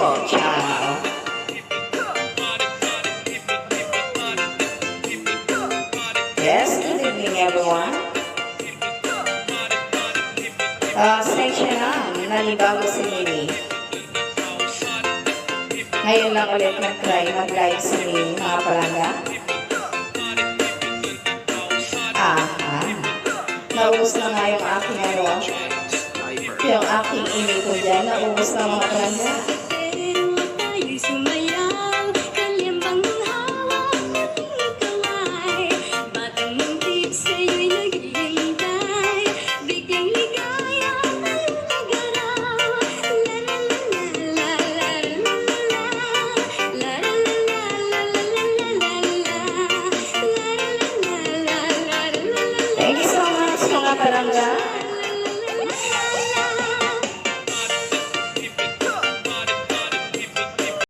po. Ciao. Yes, good evening everyone. Pasensya na, nanibago si Mimi. Ngayon lang ulit nag-try mag-live si Mimi, mga palangga. Naubos na nga yung aking yung aking ini ko dyan. Naubos na mga palangga.